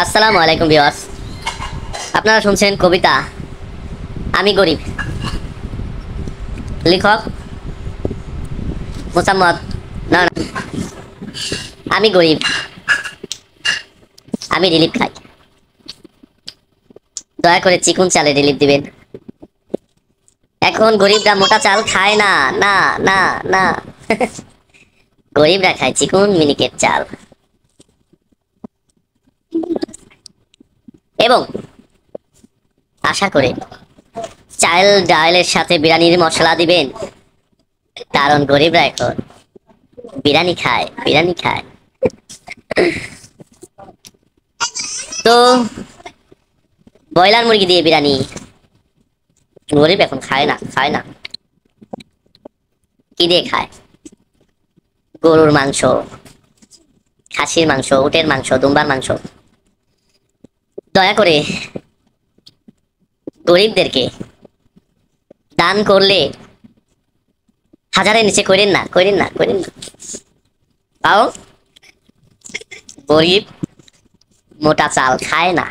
আসসালামু আলাইকুম ভিউয়ার্স, আপনারা শুনছেন কবিতা আমি গরিব। লেখক মোসাম্মদ। না না, আমি গরিব, আমি রিলিফ খাই। দয়া করে চিকুন চালে রিলিফ দিবেন। এখন গরিবরা মোটা চাল খায় না, না না না। গরিবরা খায় চিকুন মিনিকেট চাল। এবং আশা করে চাল ডালের সাথে বিরিয়ানির মশলা দিবেন, কারণ গরিবরা এখন বিরিয়ানি খায়, বিরিয়ানি খায়। তো ব্রয়লার মুরগি দিয়ে বিরিয়ানি গরিব এখন খায় না, খায় না। কি দিয়ে খায়? গরুর মাংস, খাসির মাংস, উটের মাংস, দুম্বার মাংস। দয়া করে গরিবদেরকে দান করলে হাজারের নিচে করেন না, করেন না, করেন না। তাও গরিব মোটা চাল খায় না।